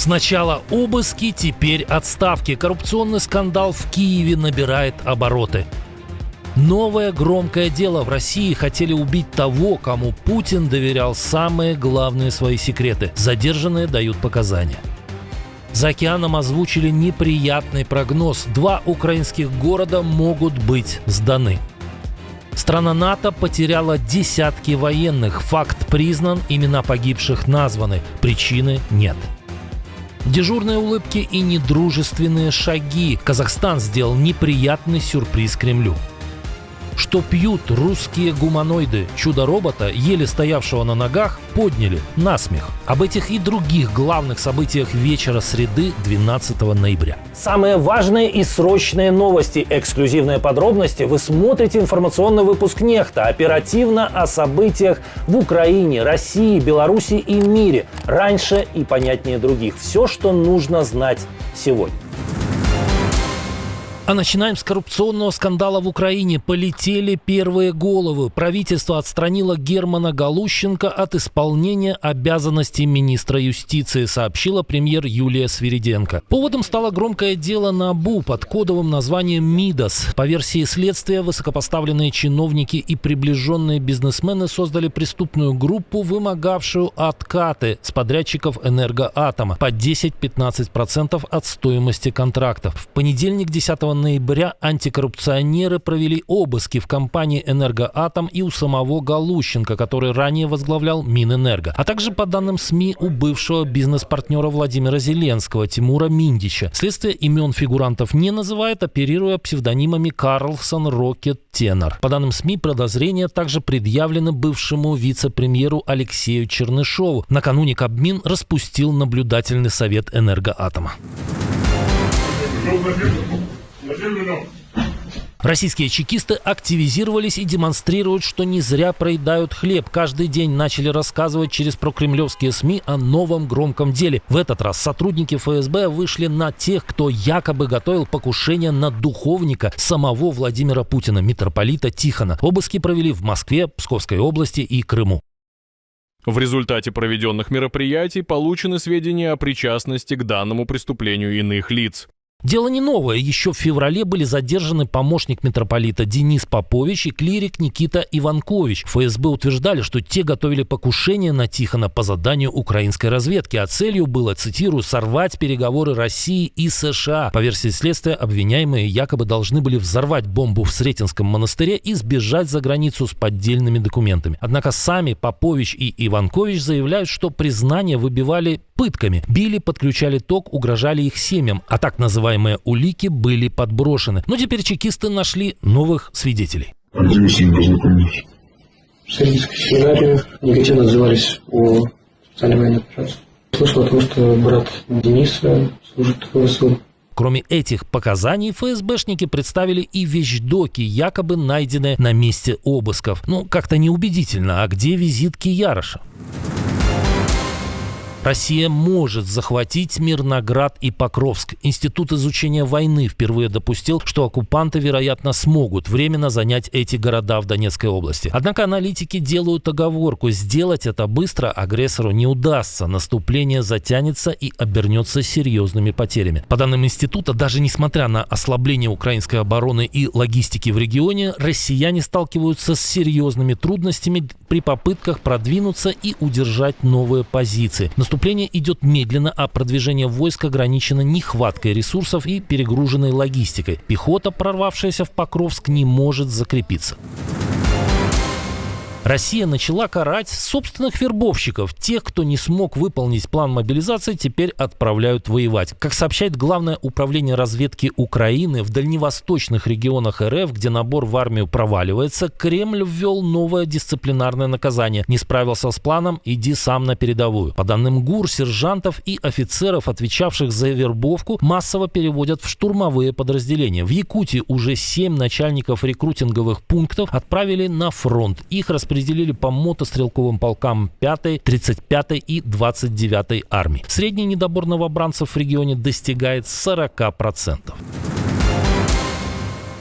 Сначала обыски, теперь отставки. Коррупционный скандал в Киеве набирает обороты. Новое громкое дело: в России хотели убить того, кому Путин доверял самые главные свои секреты. Задержанные дают показания. За океаном озвучили неприятный прогноз: 2 украинских города могут быть сданы. Страна НАТО потеряла десятки военных. Факт признан, имена погибших названы, причины нет. Дежурные улыбки и недружественные шаги. Казахстан сделал неприятный сюрприз Кремлю. Что пьют русские гуманоиды? Чудо-робота, еле стоявшего на ногах, подняли на смех. Об этих и других главных событиях вечера среды 12 ноября. Самые важные и срочные новости, эксклюзивные подробности. Вы смотрите информационный выпуск «Нехта». Оперативно о событиях в Украине, России, Беларуси и мире. Раньше и понятнее других. Все, что нужно знать сегодня. А начинаем с коррупционного скандала в Украине. Полетели первые головы. Правительство отстранило Германа Галущенко от исполнения обязанностей министра юстиции, сообщила премьер Юлия Свириденко. Поводом стало громкое дело НАБУ под кодовым названием «Мидас». По версии следствия, высокопоставленные чиновники и приближенные бизнесмены создали преступную группу, вымогавшую откаты с подрядчиков «Энергоатома» по 10-15% от стоимости контрактов. В понедельник, 10 ноября, антикоррупционеры провели обыски в компании «Энергоатом» и у самого Галущенко, который ранее возглавлял Минэнерго, а также, по данным СМИ, у бывшего бизнес-партнера Владимира Зеленского Тимура Миндича. Следствие имен фигурантов не называет, оперируя псевдонимами Карлсон, Рокет, Тенор. По данным СМИ, подозрения также предъявлены бывшему вице-премьеру Алексею Чернышову. Накануне Кабмин распустил наблюдательный совет «Энергоатома». Российские чекисты активизировались и демонстрируют, что не зря проедают хлеб. Каждый день начали рассказывать через прокремлевские СМИ о новом громком деле. В этот раз сотрудники ФСБ вышли на тех, кто якобы готовил покушение на духовника самого Владимира Путина, митрополита Тихона. Обыски провели в Москве, Псковской области и Крыму. В результате проведенных мероприятий получены сведения о причастности к данному преступлению иных лиц. Дело не новое. Еще в феврале были задержаны помощник митрополита Денис Попович и клирик Никита Иванкович. ФСБ утверждали, что те готовили покушение на Тихона по заданию украинской разведки, а целью было, цитирую, «сорвать переговоры России и США». По версии следствия, обвиняемые якобы должны были взорвать бомбу в Сретенском монастыре и сбежать за границу с поддельными документами. Однако сами Попович и Иванкович заявляют, что признания выбивали пытками. Били, подключали ток, угрожали их семьям, а так называемые улики были подброшены. Но теперь чекисты нашли новых свидетелей. Где вы с ним познакомились? В Средневском семинаре негативно отзывались о специальной военной операции. Слышал о том, что брат Дениса служит в ВСУ. Кроме этих показаний, ФСБшники представили и вещдоки, якобы найденные на месте обысков. Как-то неубедительно. А где визитки Яроша? Россия может захватить Мирноград и Покровск. Институт изучения войны впервые допустил, что оккупанты, вероятно, смогут временно занять эти города в Донецкой области. Однако аналитики делают оговорку: сделать это быстро агрессору не удастся. Наступление затянется и обернется серьезными потерями. По данным института, даже несмотря на ослабление украинской обороны и логистики в регионе, россияне сталкиваются с серьезными трудностями при попытках продвинуться и удержать новые позиции. Наступление идет медленно, а продвижение войск ограничено нехваткой ресурсов и перегруженной логистикой. Пехота, прорвавшаяся в Покровск, не может закрепиться. Россия начала карать собственных вербовщиков. Тех, кто не смог выполнить план мобилизации, теперь отправляют воевать. Как сообщает Главное управление разведки Украины, в дальневосточных регионах РФ, где набор в армию проваливается, Кремль ввел новое дисциплинарное наказание. Не справился с планом — иди сам на передовую. По данным ГУР, сержантов и офицеров, отвечавших за вербовку, массово переводят в штурмовые подразделения. В Якутии уже 7 начальников рекрутинговых пунктов отправили на фронт. Их распределили по мотострелковым полкам 5-й, 35-й и 29-й армии. Средний недобор новобранцев в регионе достигает 40%.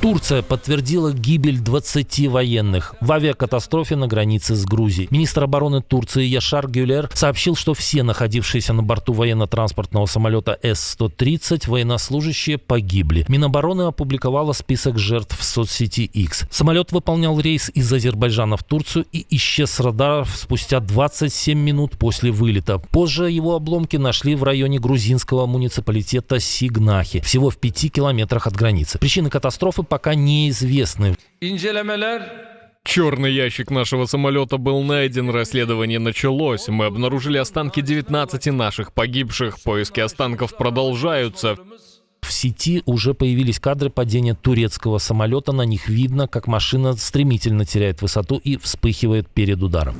Турция подтвердила гибель 20 военных в авиакатастрофе на границе с Грузией. Министр обороны Турции Яшар Гюлер сообщил, что все находившиеся на борту военно-транспортного самолета С-130 военнослужащие погибли. Минобороны опубликовала список жертв в соцсети X. Самолет выполнял рейс из Азербайджана в Турцию и исчез с радаров спустя 27 минут после вылета. Позже его обломки нашли в районе грузинского муниципалитета Сигнахи, всего в 5 километрах от границы. Причины катастрофы пока неизвестны. Черный ящик нашего самолета был найден, расследование началось. Мы обнаружили останки 19 наших погибших. Поиски останков продолжаются. В сети уже появились кадры падения турецкого самолета. На них видно, как машина стремительно теряет высоту и вспыхивает перед ударом.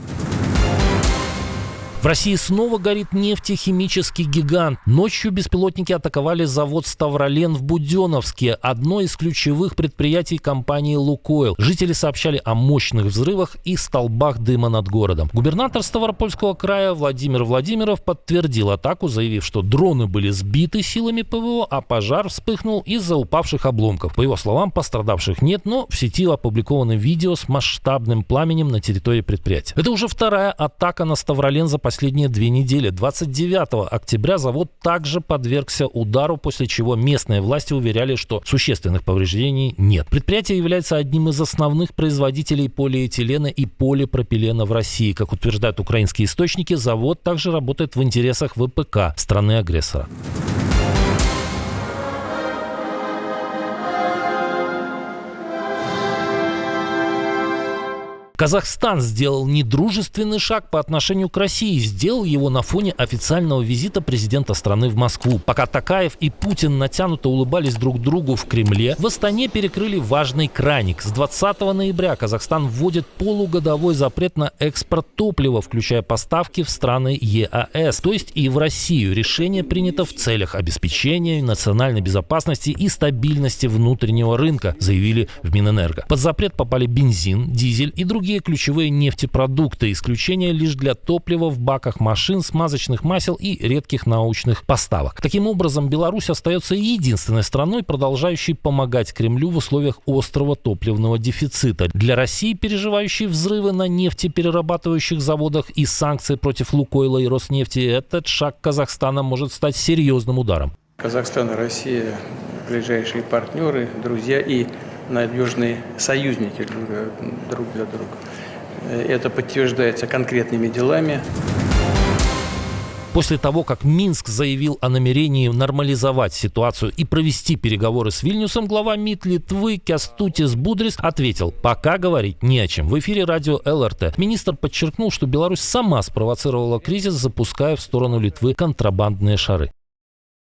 В России снова горит нефтехимический гигант. Ночью беспилотники атаковали завод «Ставролен» в Буденновске, одно из ключевых предприятий компании «Лукойл». Жители сообщали о мощных взрывах и столбах дыма над городом. Губернатор Ставропольского края Владимир Владимиров подтвердил атаку, заявив, что дроны были сбиты силами ПВО, а пожар вспыхнул из-за упавших обломков. По его словам, пострадавших нет, но в сети опубликованы видео с масштабным пламенем на территории предприятия. Это уже вторая атака на «Ставролен» за последние 2 недели. 29 октября завод также подвергся удару, после чего местные власти уверяли, что существенных повреждений нет. Предприятие является одним из основных производителей полиэтилена и полипропилена в России. Как утверждают украинские источники, завод также работает в интересах ВПК страны-агрессора. Казахстан сделал недружественный шаг по отношению к России. Сделал его на фоне официального визита президента страны в Москву. Пока Токаев и Путин натянуто улыбались друг другу в Кремле, в Астане перекрыли важный краник. С 20 ноября Казахстан вводит полугодовой запрет на экспорт топлива, включая поставки в страны ЕАЭС, то есть и в Россию. Решение принято в целях обеспечения национальной безопасности и стабильности внутреннего рынка, заявили в Минэнерго. Под запрет попали бензин, дизель и другие ключевые нефтепродукты. Исключение лишь для топлива в баках машин, смазочных масел и редких научных поставок. Таким образом, Беларусь остается единственной страной, продолжающей помогать Кремлю в условиях острого топливного дефицита. Для России, переживающей взрывы на нефтеперерабатывающих заводах и санкции против Лукойла и Роснефти, этот шаг Казахстана может стать серьезным ударом. Казахстан и Россия – ближайшие партнеры, друзья и надежные союзники друг для друга. Это подтверждается конкретными делами. После того, как Минск заявил о намерении нормализовать ситуацию и провести переговоры с Вильнюсом, глава МИД Литвы Кястутис Будрис ответил: пока говорить не о чем. В эфире радио ЛРТ министр подчеркнул, что Беларусь сама спровоцировала кризис, запуская в сторону Литвы контрабандные шары.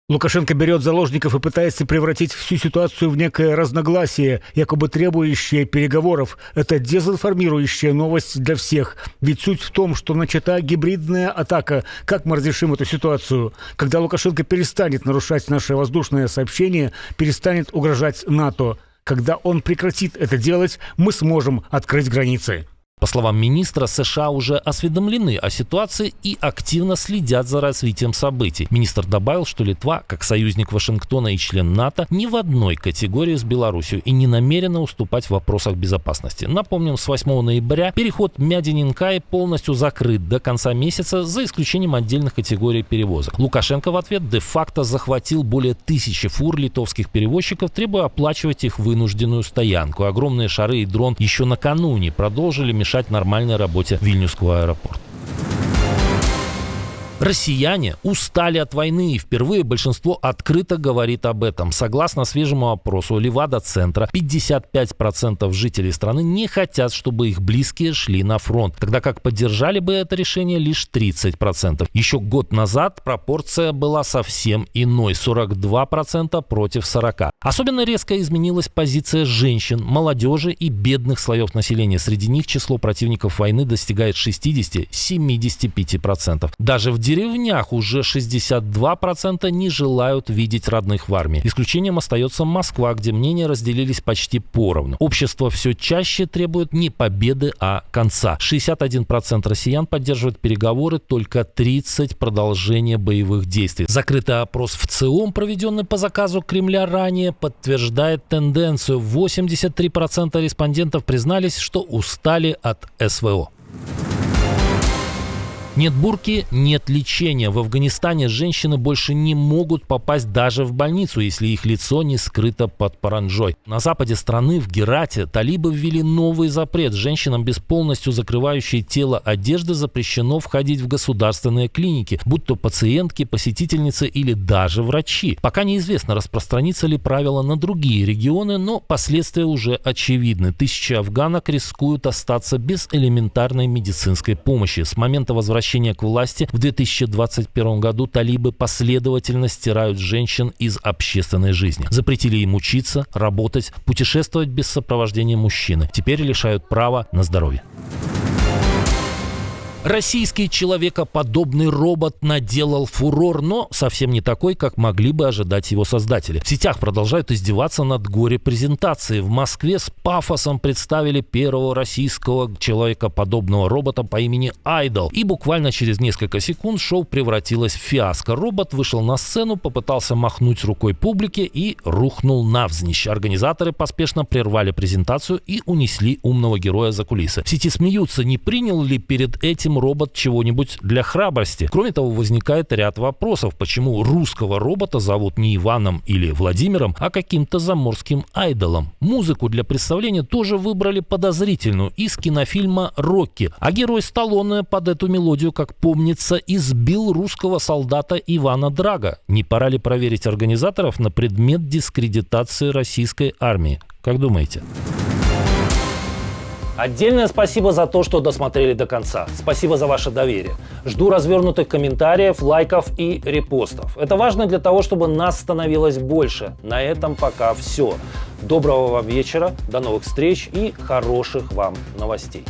Лукашенко берет заложников и пытается превратить всю ситуацию в некое разногласие, якобы требующее переговоров. Это дезинформирующая новость для всех. Ведь суть в том, что начата гибридная атака. Как мы разрешим эту ситуацию? Когда Лукашенко перестанет нарушать наше воздушное сообщение, перестанет угрожать НАТО. Когда он прекратит это делать, мы сможем открыть границы. По словам министра, США уже осведомлены о ситуации и активно следят за развитием событий. Министр добавил, что Литва, как союзник Вашингтона и член НАТО, ни в одной категории с Беларусью и не намерена уступать в вопросах безопасности. Напомним, с 8 ноября переход Мядининкай полностью закрыт до конца месяца, за исключением отдельных категорий перевозок. Лукашенко в ответ де-факто захватил более 1000 фур литовских перевозчиков, требуя оплачивать их вынужденную стоянку. Огромные шары и дрон еще накануне продолжили мешать нормальной работе Вильнюсского аэропорта. Россияне устали от войны, и впервые большинство открыто говорит об этом. Согласно свежему опросу Левада-центра, 55% жителей страны не хотят, чтобы их близкие шли на фронт, тогда как поддержали бы это решение лишь 30%. Еще год назад пропорция была совсем иной – 42% против 40%. Особенно резко изменилась позиция женщин, молодежи и бедных слоев населения. Среди них число противников войны достигает 60-75%. Даже в деревнях уже 62% не желают видеть родных в армии. Исключением остается Москва, где мнения разделились почти поровну. Общество все чаще требует не победы, а конца. 61% россиян поддерживают переговоры, только 30% продолжения боевых действий. Закрытый опрос в ЦИОМ, проведенный по заказу Кремля ранее, подтверждает тенденцию. 83% респондентов признались, что устали от СВО. Нет бурки, нет лечения. В Афганистане женщины больше не могут попасть даже в больницу, если их лицо не скрыто под паранджой. На западе страны, в Герате, талибы ввели новый запрет. Женщинам без полностью закрывающей тело одежды запрещено входить в государственные клиники, будь то пациентки, посетительницы или даже врачи. Пока неизвестно, распространится ли правило на другие регионы, но последствия уже очевидны. Тысячи афганок рискуют остаться без элементарной медицинской помощи. С момента возвращения к власти в 2021 году талибы последовательно стирают женщин из общественной жизни. Запретили им учиться, работать, путешествовать без сопровождения мужчины. Теперь лишают права на здоровье. Российский человекоподобный робот наделал фурор, но совсем не такой, как могли бы ожидать его создатели. В сетях продолжают издеваться над горе-презентацией. В Москве с пафосом представили первого российского человекоподобного робота по имени Айдол. И буквально через несколько секунд шоу превратилось в фиаско. Робот вышел на сцену, попытался махнуть рукой публике и рухнул навзничь. Организаторы поспешно прервали презентацию и унесли умного героя за кулисы. В сети смеются, не принял ли перед этим робот чего-нибудь для храбрости. Кроме того, возникает ряд вопросов, почему русского робота зовут не Иваном или Владимиром, а каким-то заморским айдолом. Музыку для представления тоже выбрали подозрительную из кинофильма «Рокки». А герой Сталлоне под эту мелодию, как помнится, избил русского солдата Ивана Драга. Не пора ли проверить организаторов на предмет дискредитации российской армии? Как думаете? Отдельное спасибо за то, что досмотрели до конца. Спасибо за ваше доверие. Жду развернутых комментариев, лайков и репостов. Это важно для того, чтобы нас становилось больше. На этом пока все. Доброго вам вечера, до новых встреч и хороших вам новостей.